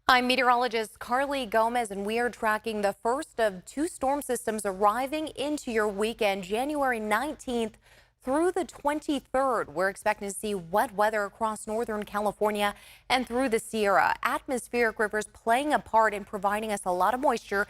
I'm meteorologist Carly Gomez, and we are tracking the first of two storm systems arriving into your weekend, January 19th through the 23rd. We're expecting to see wet weather across northern California and through the Sierra. Atmospheric rivers playing a part in providing us a lot of moisture.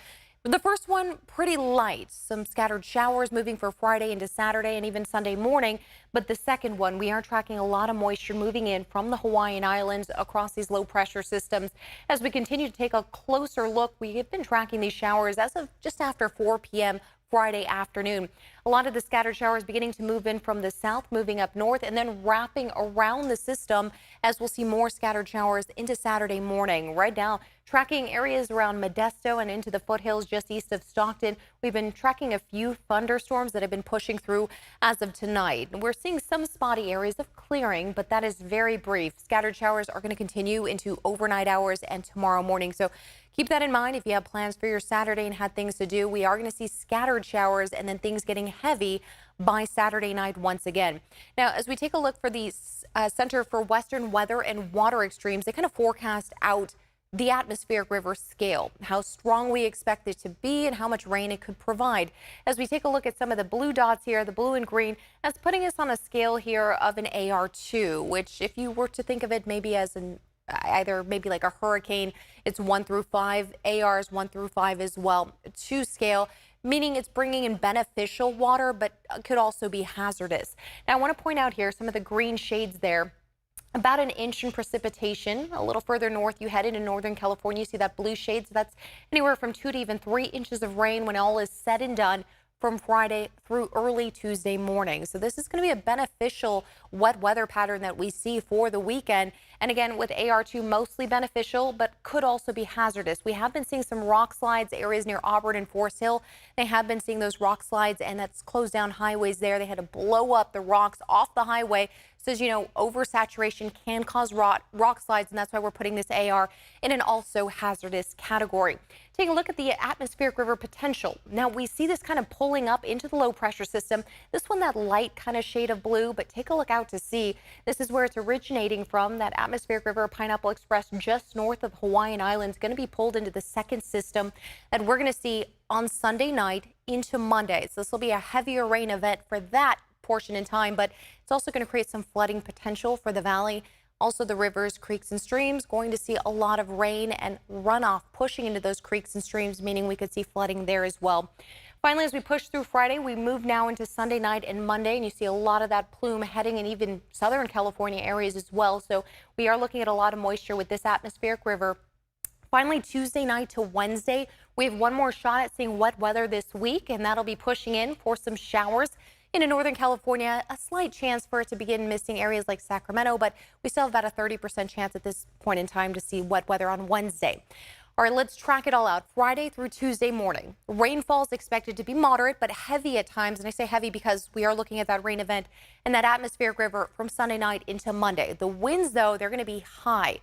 The first one pretty light, some scattered showers moving for Friday into Saturday and even Sunday morning. But the second one, we are tracking a lot of moisture moving in from the Hawaiian Islands across these low pressure systems. As we continue to take a closer look, we have been tracking these showers as of just after 4 p.m. Friday afternoon. A lot of the scattered showers beginning to move in from the south, moving up north, and then wrapping around the system as we'll see more scattered showers into Saturday morning. Right now, tracking areas around Modesto and into the foothills just east of Stockton. We've been tracking a few thunderstorms that have been pushing through as of tonight. We're seeing some spotty areas of clearing, but that is very brief. Scattered showers are going to continue into overnight hours and tomorrow morning. So keep that in mind if you have plans for your Saturday and had things to do. We are going to see scattered showers and then things getting heavy by Saturday night once again. Now, as we take a look for the Center for Western Weather and Water Extremes, they kind of forecast out the atmospheric river scale, how strong we expect it to be and how much rain it could provide. As we take a look at some of the blue dots here, the blue and green, that's putting us on a scale here of an AR2, which if you were to think of it maybe as an either maybe like a hurricane, it's 1 through 5, ARs 1 through 5 as well, 2 scale, meaning it's bringing in beneficial water, but could also be hazardous. Now I want to point out here some of the green shades there. About an inch in precipitation. A little further north, you head into northern California, you see that blue shade. So that's anywhere from 2 to even 3 inches of rain when all is said and done from Friday through early Tuesday morning. So this is going to be a beneficial wet weather pattern that we see for the weekend. And again, with AR2 mostly beneficial, but could also be hazardous. We have been seeing some rock slides, areas near Auburn and Forest Hill. They have been seeing those rock slides, and that's closed down highways there. They had to blow up the rocks off the highway. Says, you know, oversaturation can cause rock slides, and that's why we're putting this AR in an also hazardous category. Take a look at the atmospheric river potential. Now, we see this kind of pulling up into the low pressure system. This one, that light kind of shade of blue, but take a look out to sea. This is where it's originating from. That atmospheric river, Pineapple Express, just north of Hawaiian Islands, going to be pulled into the second system that we're going to see on Sunday night into Monday. So this will be a heavier rain event for that portion in time, but it's also going to create some flooding potential for the valley. Also, the rivers, creeks and streams going to see a lot of rain and runoff pushing into those creeks and streams, meaning we could see flooding there as well. Finally, as we push through Friday, we move now into Sunday night and Monday, and you see a lot of that plume heading in even Southern California areas as well. So we are looking at a lot of moisture with this atmospheric river. Finally, Tuesday night to Wednesday, we have one more shot at seeing wet weather this week, and that'll be pushing in for some showers. In Northern California, a slight chance for it to begin missing areas like Sacramento, but we still have about a 30% chance at this point in time to see wet weather on Wednesday. All right, let's track it all out. Friday through Tuesday morning. Rainfall is expected to be moderate, but heavy at times. And I say heavy because we are looking at that rain event and that atmospheric river from Sunday night into Monday. The winds, though, they're going to be high.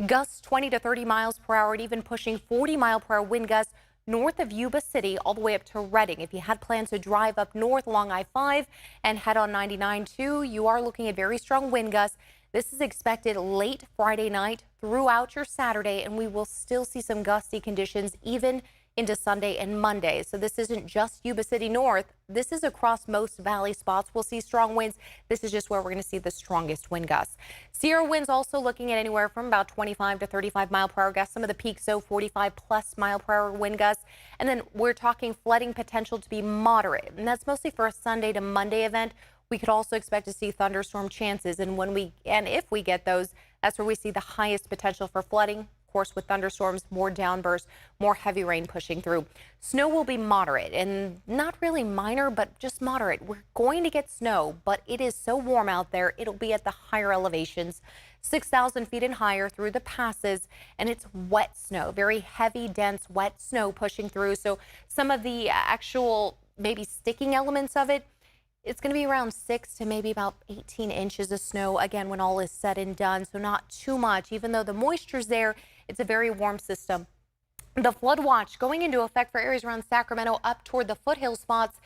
Gusts 20 to 30 miles per hour and even pushing 40-mile-per-hour wind gusts north of Yuba City all the way up to Redding. If you had plans to drive up north along I-5 and head on 99 too, you are looking at very strong wind gusts. This is expected late Friday night throughout your Saturday, and we will still see some gusty conditions even into Sunday and Monday. So this isn't just Yuba City North. This is across most valley spots. We'll see strong winds. This is just where we're going to see the strongest wind gusts. Sierra winds also looking at anywhere from about 25 to 35 mile per hour gusts. Some of the peaks, so 45 plus mile per hour wind gusts. And then we're talking flooding potential to be moderate. And that's mostly for a Sunday to Monday event. We could also expect to see thunderstorm chances. And if we get those, that's where we see the highest potential for flooding. Of course, with thunderstorms, more downbursts, more heavy rain pushing through. Snow will be moderate and not really minor, but just moderate. We're going to get snow, but it is so warm out there. It'll be at the higher elevations, 6,000 feet and higher through the passes, and it's wet snow, very heavy, dense, wet snow pushing through. So some of the actual maybe sticking elements of it, it's going to be around 6 to maybe about 18 inches of snow, again, when all is said and done. So not too much. Even though the moisture's there, it's a very warm system. The flood watch going into effect for areas around Sacramento up toward the foothill spots.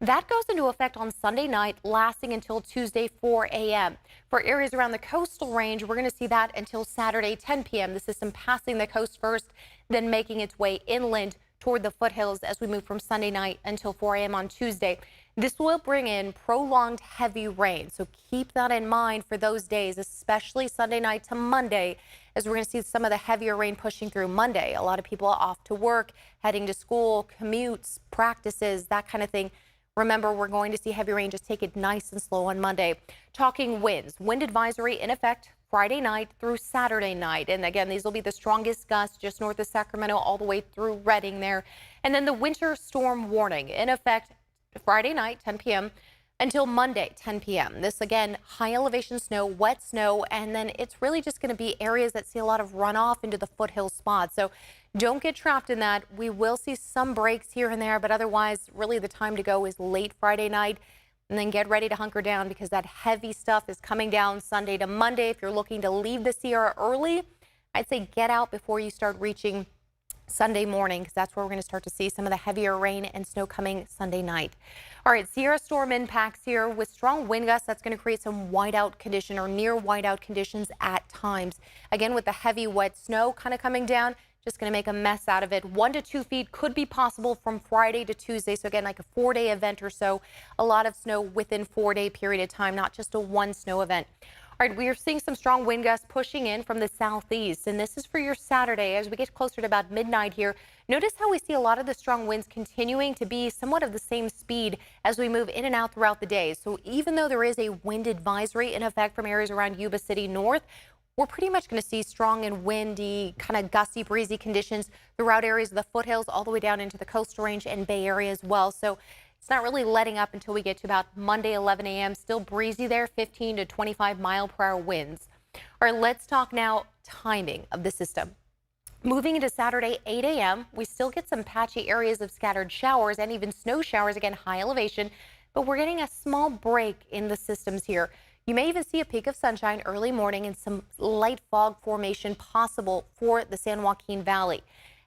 That goes into effect on Sunday night, lasting until Tuesday 4 a.m. For areas around the coastal range, we're going to see that until Saturday 10 p.m. The system passing the coast first, then making its way inland toward the foothills as we move from Sunday night until 4 a.m. on Tuesday. This will bring in prolonged heavy rain, so keep that in mind for those days, especially Sunday night to Monday, as we're going to see some of the heavier rain pushing through Monday. A lot of people are off to work, heading to school, commutes, practices, that kind of thing. Remember, we're going to see heavy rain. Just take it nice and slow on Monday. Talking winds, wind advisory in effect Friday night through Saturday night. And again, these will be the strongest gusts just north of Sacramento all the way through Redding there. And then the winter storm warning in effect Friday night, 10 p.m. until Monday, 10 p.m. This again, high elevation snow, wet snow, and then it's really just going to be areas that see a lot of runoff into the foothill spots. So don't get trapped in that. We will see some breaks here and there, but otherwise, really the time to go is late Friday night. And then get ready to hunker down because that heavy stuff is coming down Sunday to Monday. If you're looking to leave the Sierra early, I'd say get out before you start reaching Sunday morning, because that's where we're going to start to see some of the heavier rain and snow coming Sunday night. All right, Sierra storm impacts here with strong wind gusts. That's going to create some whiteout condition or near whiteout conditions at times. Again, with the heavy wet snow kind of coming down, just going to make a mess out of it. 1 to 2 feet could be possible from Friday to Tuesday. So again, like a 4-day event or so. A lot of snow within 4-day period of time, not just a one snow event. All right, we are seeing some strong wind gusts pushing in from the southeast, and this is for your Saturday. As we get closer to about midnight here, notice how we see a lot of the strong winds continuing to be somewhat of the same speed as we move in and out throughout the day. So even though there is a wind advisory in effect from areas around Yuba City north, we're pretty much going to see strong and windy, kind of gusty, breezy conditions throughout areas of the foothills all the way down into the coastal range and Bay Area as well. So it's not really letting up until we get to about Monday, 11 a.m. Still breezy there, 15 to 25 mile-per-hour winds. All right, let's talk now timing of the system. Moving into Saturday, 8 a.m., we still get some patchy areas of scattered showers and even snow showers, again, high elevation, but we're getting a small break in the systems here. You may even see a peak of sunshine early morning and some light fog formation possible for the San Joaquin Valley.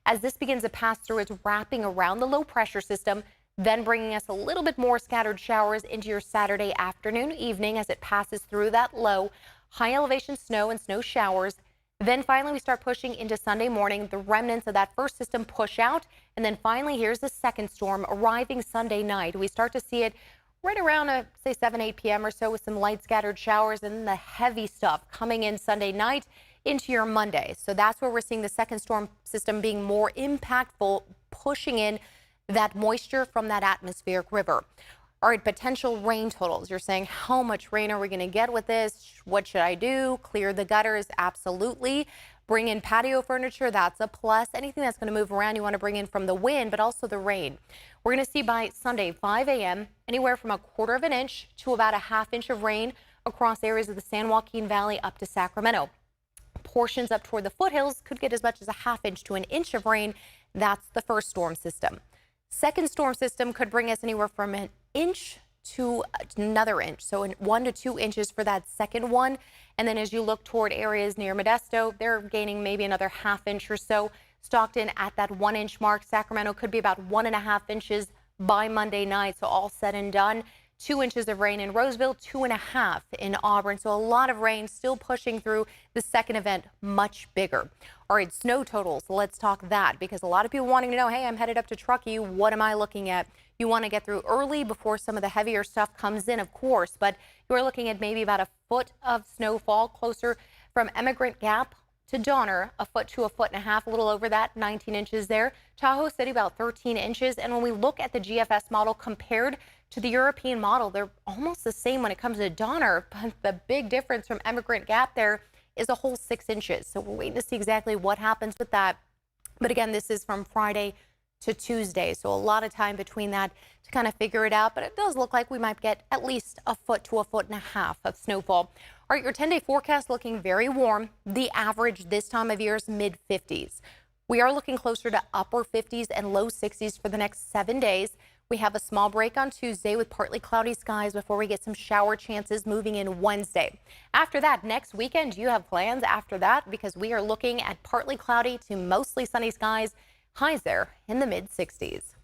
As this begins to pass through, it's wrapping around the low pressure system, then bringing us a little bit more scattered showers into your Saturday afternoon, evening as it passes through that low. High elevation snow and snow showers. Then finally we start pushing into Sunday morning. The remnants of that first system push out. And then finally here's the second storm arriving Sunday night. We start to see it right around say 7, 8 p.m. or so with some light scattered showers and then the heavy stuff coming in Sunday night into your Monday. So that's where we're seeing the second storm system being more impactful, pushing in that moisture from that atmospheric river. All right, potential rain totals. You're saying, how much rain are we going to get with this? What should I do? Clear the gutters? Absolutely. Bring in patio furniture. That's a plus. Anything that's going to move around, you want to bring in from the wind, but also the rain. We're going to see by Sunday, 5 a.m., anywhere from 1/4 of an inch to about a 1/2 inch of rain across areas of the San Joaquin Valley up to Sacramento. Portions up toward the foothills could get as much as a 1/2 inch to an inch of rain. That's the first storm system. Second storm system could bring us anywhere from an inch to another inch. So 1 to 2 inches for that second one. And then as you look toward areas near Modesto, they're gaining maybe another 1/2 inch or so. Stockton at that 1 inch mark. Sacramento could be about 1.5 inches by Monday night. So all said and done, 2 inches of rain in Roseville, 2.5 in Auburn. So a lot of rain still pushing through. The second event much bigger. All right, snow totals. Let's talk that, because a lot of people wanting to know, hey, I'm headed up to Truckee. What am I looking at? You want to get through early before some of the heavier stuff comes in, of course, but you're looking at maybe about 1 foot of snowfall closer from Emigrant Gap to Donner, 1 foot to 1.5 feet, a little over that, 19 inches there. Tahoe City about 13 inches. And when we look at the GFS model compared to the European model, they're almost the same when it comes to Donner, but the big difference from Emigrant Gap there is a whole 6 inches. So we're waiting to see exactly what happens with that. But again, this is from Friday to Tuesday, so a lot of time between that to kind of figure it out, but it does look like we might get at least 1 foot to 1.5 feet of snowfall. All right, your 10-day forecast looking very warm. The average this time of year is mid-50s. We are looking closer to upper 50s and low 60s for the next 7 days. We have a small break on Tuesday with partly cloudy skies before we get some shower chances moving in Wednesday. After that, next weekend, do you have plans after that? Because we are looking at partly cloudy to mostly sunny skies, highs there in the mid-60s.